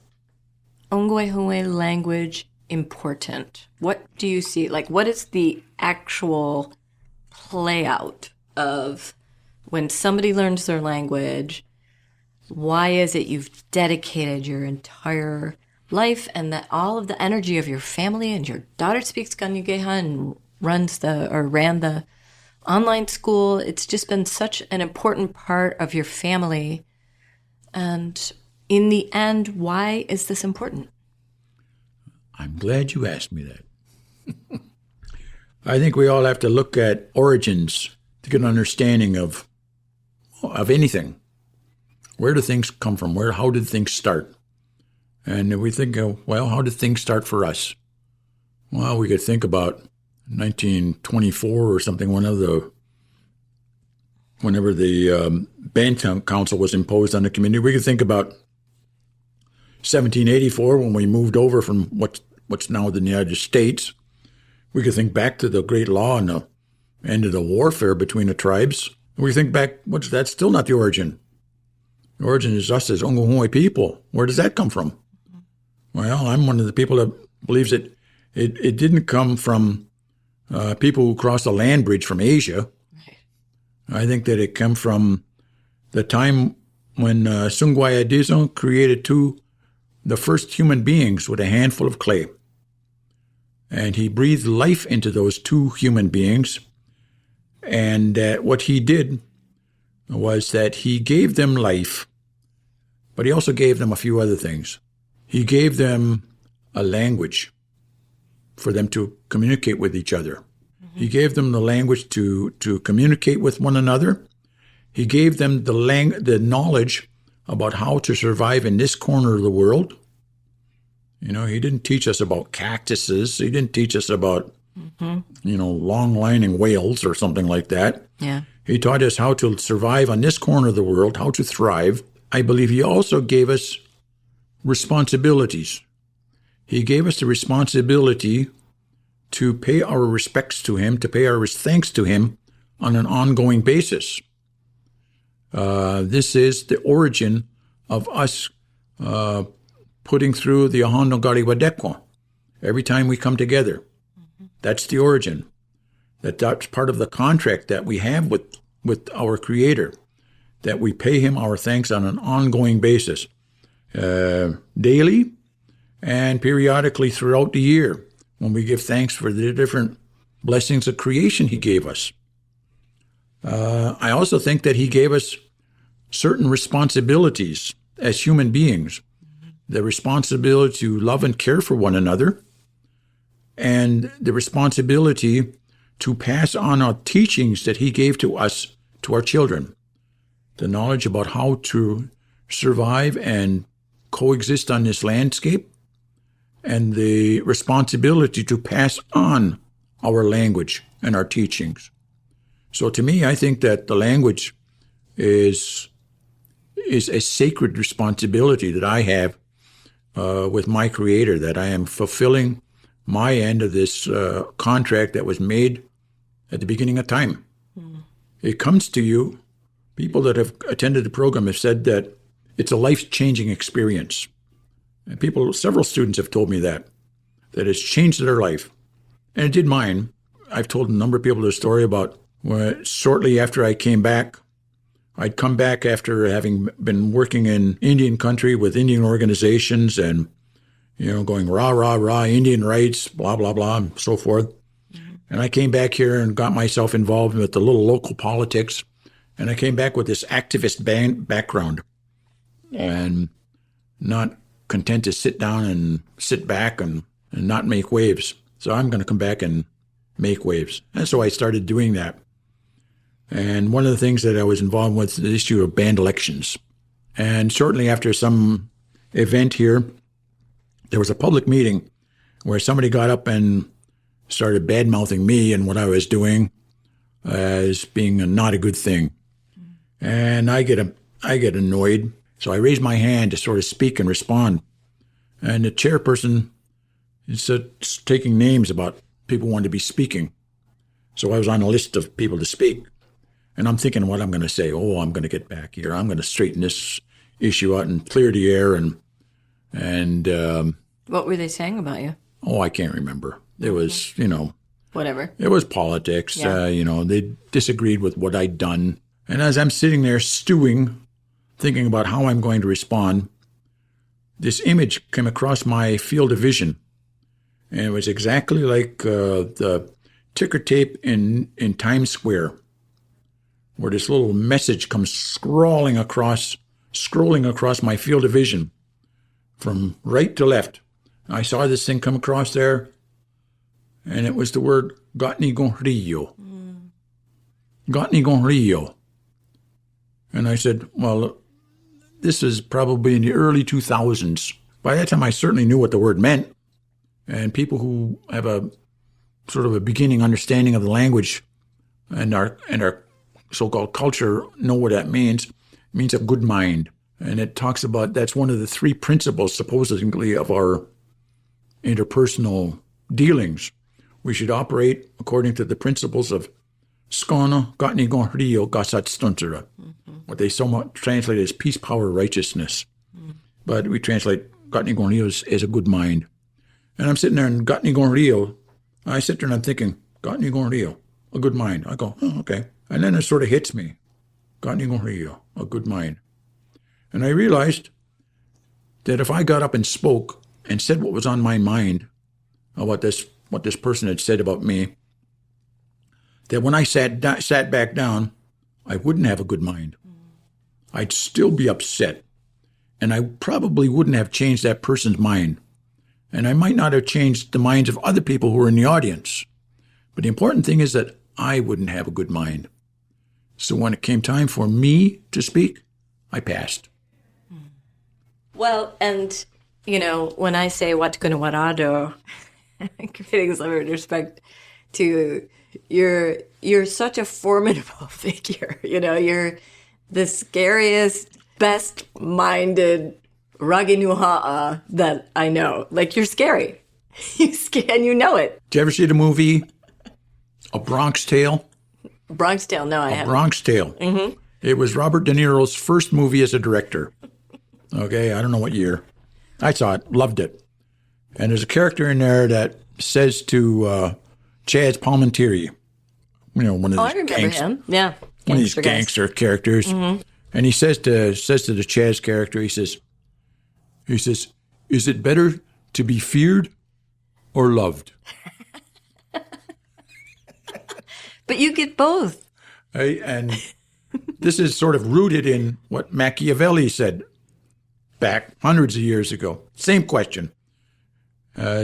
Ongwehue language important? What do you see? What is the actual play out of when somebody learns their language? Why is it you've dedicated your entire life and that all of the energy of your family, and your daughter speaks Kanyen'ké and ran the online school? It's just been such an important part of your family. And in the end, why is this important? I'm glad you asked me that. I think we all have to look at origins to get an understanding of anything. Where do things come from? How did things start? And we think, how did things start for us? Well, we could think about 1924 or something, whenever the band council was imposed on the community. We could think about 1784 when we moved over from what's now the United States. We could think back to the Great Law and the end of the warfare between the tribes. We think back, that's still not the origin. The origin is us as Ongwehue people. Where does that come from? Well, I'm one of the people that believes that it didn't come from people who crossed the land bridge from Asia. I think that it came from the time when Sungwaya Dizon created the first human beings with a handful of clay. And he breathed life into those two human beings. And what he did was that he gave them life, but he also gave them a few other things. He gave them a language for them to communicate with each other. He gave them the language to communicate with one another. He gave them the knowledge about how to survive in this corner of the world. He didn't teach us about cactuses. He didn't teach us about, long-lining whales or something like that. Yeah. He taught us how to survive on this corner of the world, how to thrive. I believe he also gave us responsibilities. He gave us the responsibility to pay our respects to him, to pay our thanks to him on an ongoing basis. This is the origin of us putting through the Ahondogari Wadekwa every time we come together. Mm-hmm. That's the origin. That's part of the contract that we have with our Creator, that we pay him our thanks on an ongoing basis, daily and periodically throughout the year, when we give thanks for the different blessings of creation he gave us. I also think that he gave us certain responsibilities as human beings, the responsibility to love and care for one another, and the responsibility to pass on our teachings that he gave to us, to our children, the knowledge about how to survive and coexist on this landscape, and the responsibility to pass on our language and our teachings. So to me, I think that the language is a sacred responsibility that I have with my Creator, that I am fulfilling my end of this contract that was made at the beginning of time. It comes to you. People that have attended the program have said that it's a life-changing experience. And several students have told me that it's changed their life. And it did mine. I've told a number of people the story about when shortly after I came back, I'd come back after having been working in Indian country with Indian organizations and, going rah, rah, rah, Indian rights, blah, blah, blah, and so forth. And I came back here and got myself involved with the little local politics. And I came back with this activist background and not content to sit down and sit back and not make waves. So I'm going to come back and make waves. And so I started doing that. And one of the things that I was involved with is the issue of band elections. And shortly after some event here, there was a public meeting where somebody got up and started bad-mouthing me and what I was doing as being not a good thing. And I get annoyed. So I raised my hand to sort of speak and respond. And the chairperson said, taking names about people who wanted to be speaking. So I was on a list of people to speak. And I'm thinking what I'm going to say. Oh, I'm going to get back here. I'm going to straighten this issue out and clear the air. And what were they saying about you? Oh, I can't remember. It was, whatever. It was politics. Yeah. They disagreed with what I'd done. And as I'm sitting there stewing, thinking about how I'm going to respond, this image came across my field of vision. And it was exactly like the ticker tape in Times Square, where this little message comes scrolling across my field of vision from right to left. I saw this thing come across there, and it was the word Gatni Gonrio. Gatni Gonrio. And I said, well, this is probably in the early 2000s. By that time, I certainly knew what the word meant. And people who have a sort of a beginning understanding of the language and our so-called culture know what that means. It means a good mind. And it talks about, that's one of the three principles, supposedly, of our interpersonal dealings. We should operate according to the principles of Skana, Gatni Gonrio, Gasat Stuntera. What they somewhat translate as peace, power, righteousness. But we translate Gatni Gonrio as a good mind. And I'm sitting there in Gatni Gonrio. I sit there and I'm thinking, Gatni Gonrio, a good mind. I go, oh, okay. And then it sort of hits me. Gatni Gonrio, a good mind. And I realized that if I got up and spoke and said what was on my mind of what this person had said about me, that when I sat back down, I wouldn't have a good mind. I'd still be upset. And I probably wouldn't have changed that person's mind. And I might not have changed the minds of other people who were in the audience. But the important thing is that I wouldn't have a good mind. So when it came time for me to speak, I passed. Well, and, when I say what gonna warado, giving some respect to you're such a formidable figure. You're the scariest, best-minded Raginuha'a that I know. Like, you're scary. And you know it. Did you ever see the movie A Bronx Tale? Bronx Tale, no, I haven't. Bronx Tale. Mm-hmm. It was Robert De Niro's first movie as a director. Okay, I don't know what year. I saw it, loved it. And there's a character in there that says to Chaz Palminteri, one of these I remember him. Yeah. One of these gangster characters. Mm-hmm. And he says to the Chaz character, he says, is it better to be feared or loved? But you get both. And this is sort of rooted in what Machiavelli said back hundreds of years ago. Same question.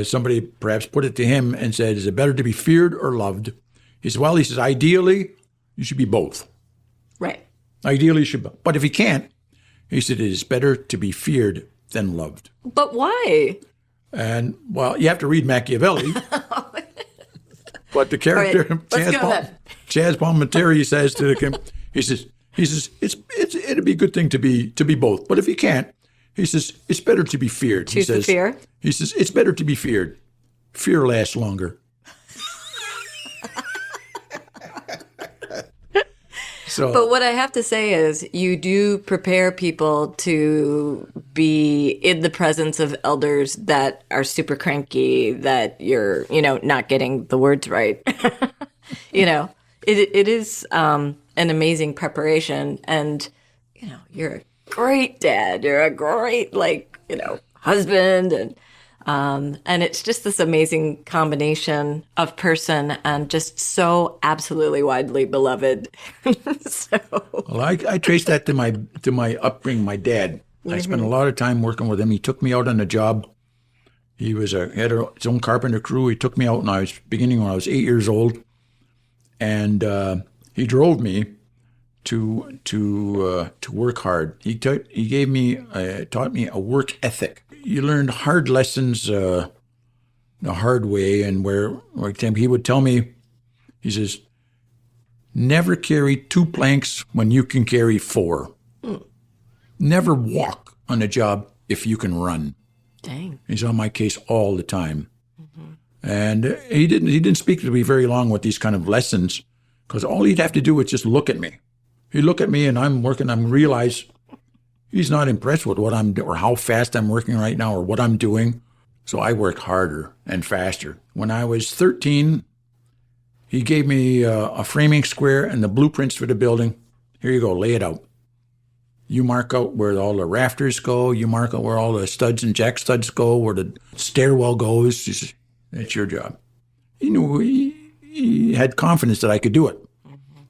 Somebody perhaps put it to him and said, is it better to be feared or loved? He said, well, ideally, you should be both. Right. Ideally, you should. But if you can't, he said, it is better to be feared than loved. But why? And, well, you have to read Machiavelli. But the character, right, Chaz Palminteri says to him, he says, it'd be a good thing to be both. But if you can't, he says, it's better to be feared. Choose the fear? He says, it's better to be feared. Fear lasts longer. But what I have to say is you do prepare people to be in the presence of elders that are super cranky, that you're, not getting the words right. It is an amazing preparation. And, you're a great dad. You're a great, husband. And it's just this amazing combination of person and just so absolutely widely beloved. Well, I trace that to my upbringing. My dad. I spent a lot of time working with him. He took me out on a job. He had his own carpenter crew. He took me out when I was 8 years old, and he drove me to work hard. He taught me a work ethic. You learned hard lessons the hard way, and where he would tell me, he says, never carry 2 planks when you can carry 4. Never walk on a job if you can run. Dang. He's on my case all the time. Mm-hmm. And he didn't speak to me very long with these kind of lessons, because all he'd have to do was just look at me. He'd look at me and I'm working, I'm realize he's not impressed with what I'm doing or how fast I'm working right now or what I'm doing. So I work harder and faster. When I was 13, he gave me a framing square and the blueprints for the building. Here you go, lay it out. You mark out where all the rafters go. You mark out where all the studs and jack studs go, where the stairwell goes. He says, it's your job. He knew he had confidence that I could do it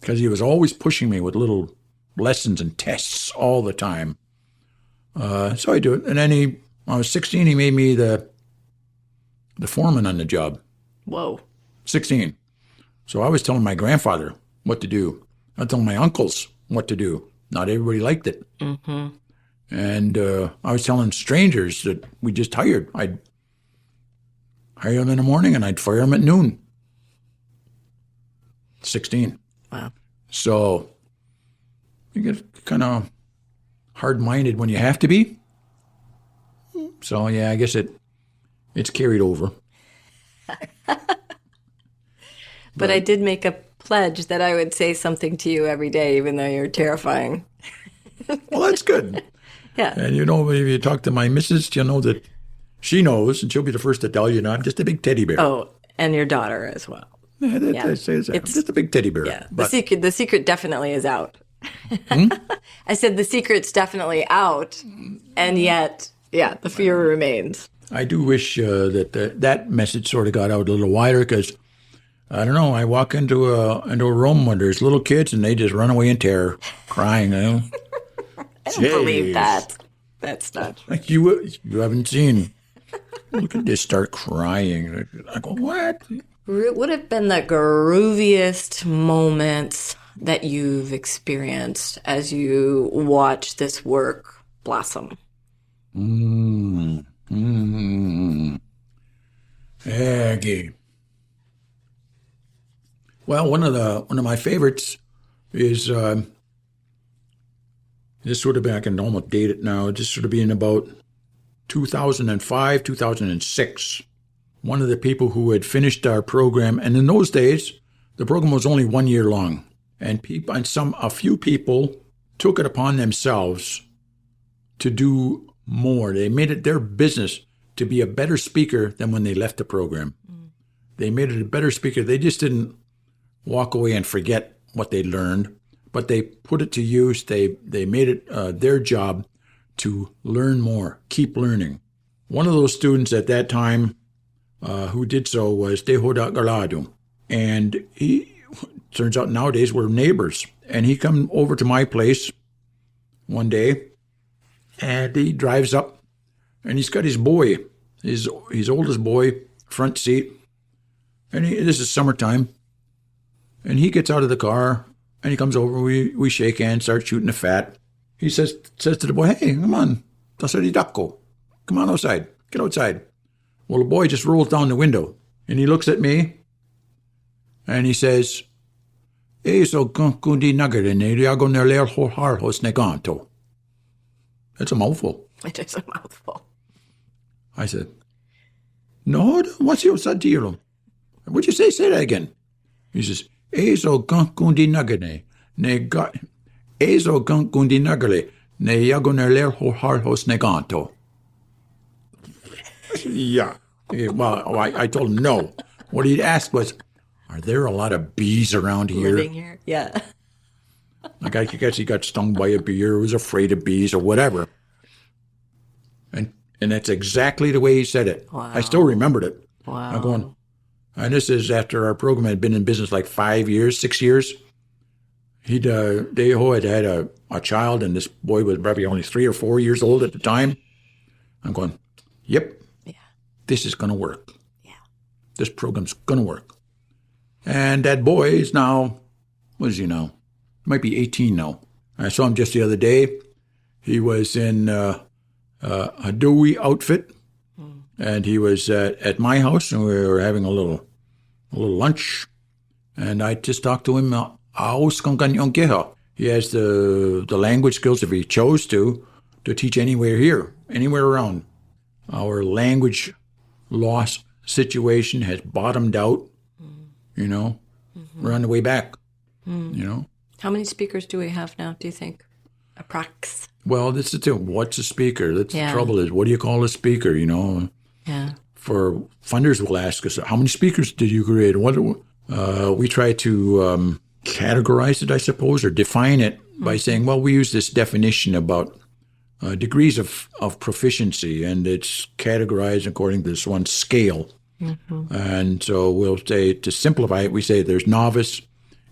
because he was always pushing me with little lessons and tests all the time. So I do it. And then when I was 16, he made me the foreman on the job. Whoa. 16. So I was telling my grandfather what to do. I was telling my uncles what to do. Not everybody liked it. Mm-hmm. And I was telling strangers that we just hired. I'd hire them in the morning and I'd fire them at noon. 16. Wow. So you get kind of hard-minded when you have to be. So, yeah, I guess it's carried over. But I did make a pledge that I would say something to you every day, even though you're terrifying. Well, that's good. Yeah. And if you talk to my missus, you'll know that she knows, and she'll be the first to tell you, I'm just a big teddy bear. Oh, and your daughter as well. Yeah, I'm just a big teddy bear. Yeah, the secret definitely is out. I said the secret's definitely out, and yet, the fear remains. I do wish that message sort of got out a little wider because, I don't know, I walk into a room where there's little kids and they just run away in terror, crying. I don't believe that. That's not like you haven't seen. Look at this, start crying. I go, what? What have been the grooviest moments that you've experienced as you watch this work blossom? Aggie. Well, one of my favorites is this would have been, I can almost date it now. This would have been about 2005, 2006. One of the people who had finished our program, and in those days, the program was only 1 year long, and a few people took it upon themselves to do more. They made it their business to be a better speaker than when they left the program. They made it a better speaker. They just didn't walk away and forget what they learned, but they put it to use. They made it their job to learn more, keep learning. One of those students at that time who did so was Dehoda Galadu. And he, turns out nowadays we're neighbors. And he come over to my place one day, and he drives up, and he's got his boy, his oldest boy, front seat. And this is summertime. And he gets out of the car, and he comes over, we shake hands, start shooting the fat. He says to the boy, hey, come on, come on outside, get outside. Well, the boy just rolls down the window, and he looks at me, and he says, that's a mouthful. It is a mouthful. I said, no, what's your satire? What'd you say? Say that again. He says, Ezo gundi nagane, ne got Ezo gundi nagale, ne yagoner ho harhos neganto. Yeah. Well, I told him no. What he'd asked was, are there a lot of bees around here? Living here, yeah. Like, I guess he got stung by a bee or was afraid of bees or whatever. And that's exactly the way he said it. Wow. I still remembered it. Wow. I'm going, and this is after our program had been in business like 5 years, 6 years. Deho had had a child, and this boy was probably only 3 or 4 years old at the time. I'm going, yep, this is going to work. Yeah. This program's going to work. And that boy is now, what is he now? Might be 18 now. I saw him just the other day. He was in a Dewey outfit, and he was at my house, and we were having a little lunch. And I just talked to him. Kanyen'ké. He has the language skills, if he chose to teach anywhere around. Our language loss situation has bottomed out. We're on the way back. How many speakers do we have now, do you think? Approx. Well, that's the thing. What's a speaker? That's the trouble is, what do you call a speaker, Yeah. For funders will ask us, how many speakers did you create? We try to categorize it, I suppose, or define it by saying, well, we use this definition about degrees of proficiency, and it's categorized according to this one scale. Mm-hmm. And so we'll say, to simplify it, we say there's novice,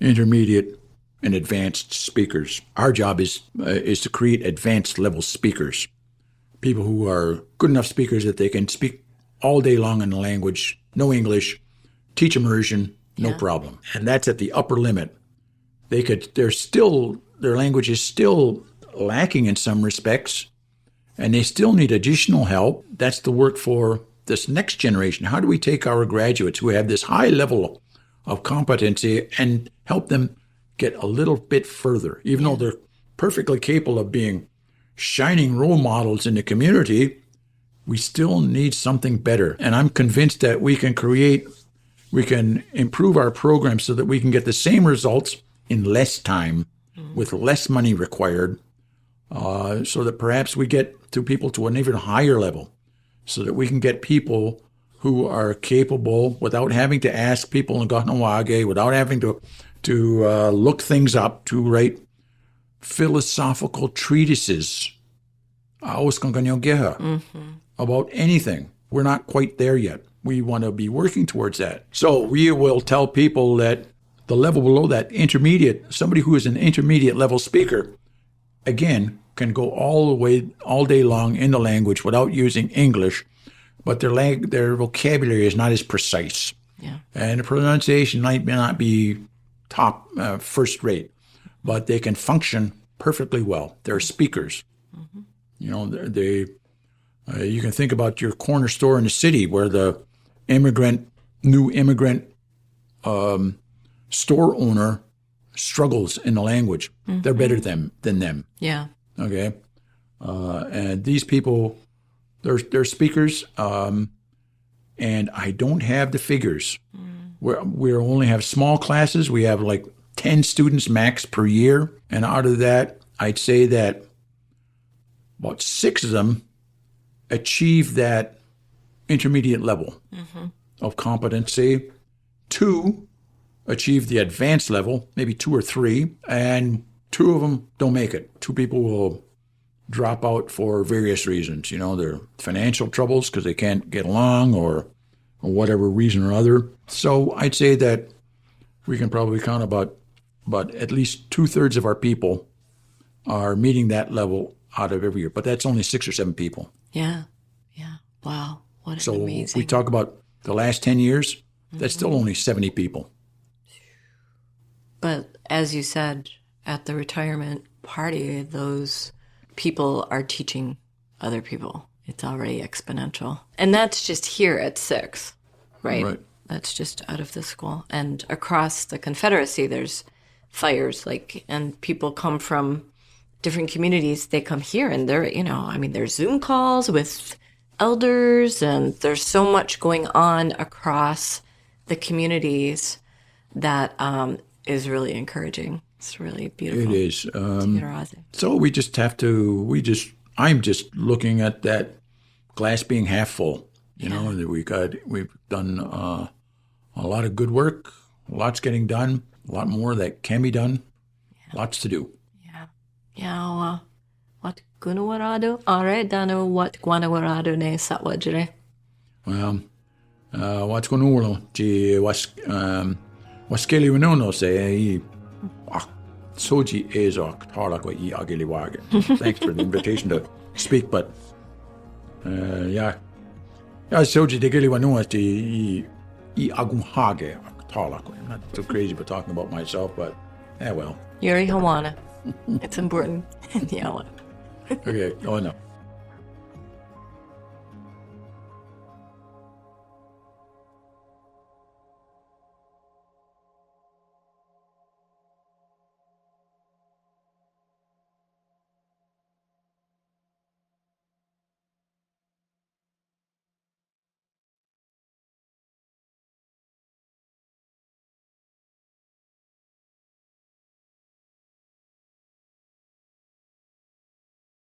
intermediate, and advanced speakers. Our job is to create advanced level speakers, people who are good enough speakers that they can speak all day long in the language, no English, teach immersion, no problem. And that's at the upper limit. Their language is still lacking in some respects, and they still need additional help. That's the work for this next generation. How do we take our graduates who have this high level of competency and help them get a little bit further, even though they're perfectly capable of being shining role models in the community? We still need something better. And I'm convinced that we can improve our program so that we can get the same results in less time with less money required, so that perhaps we get people to an even higher level, so that we can get people who are capable without having to ask people in Kahnawake, without having to look things up, to write philosophical treatises about anything. We're not quite there yet. We want to be working towards that. So we will tell people that the level below that, intermediate, somebody who is an intermediate level speaker, again, can go all day long in the language without using English, but their vocabulary is not as precise. Yeah. And the pronunciation may not be top, first rate, but they can function perfectly well. They're speakers. Mm-hmm. You can think about your corner store in the city where the new immigrant store owner struggles in the language. Mm-hmm. They're better than them. Yeah. Okay. And these people, they're speakers, and I don't have the figures. We only have small classes. We have like 10 students max per year. And out of that, I'd say that about 6 of them achieve that intermediate level of competency. 2 achieve the advanced level, maybe 2 or 3. And two of them don't make it. Two people will drop out for various reasons. You know, their financial troubles because they can't get along or whatever reason or other. So I'd say that we can probably count about at least 2/3 of our people are meeting that level out of every year. But that's only 6 or 7 people. Yeah. Wow. What an amazing. So we talk about the last 10 years, that's still only 70 people. But as you said, at the retirement party, those people are teaching other people. It's already exponential. And that's just here at 6, right? Right. That's just out of the school. And across the Confederacy, there's fires, and people come from different communities. They come here and there's Zoom calls with elders, and there's so much going on across the communities that is really encouraging. It's really beautiful. It is. So we just have to, I'm just looking at that glass being half full. You know, that we've done a lot of good work, lots getting done, a lot more that can be done, lots to do. Yeah. What gunawarado? Alright, dano what guanawarado ne satwajre? Well, what's going on? Waskeli winono say soji is talako I agiliwage. Thanks for the invitation to speak, but soji de giliwano I agunhage talako. I'm not too crazy about talking about myself, but well. Yuri Hawana. It's important. Yeah. Okay. Oh no.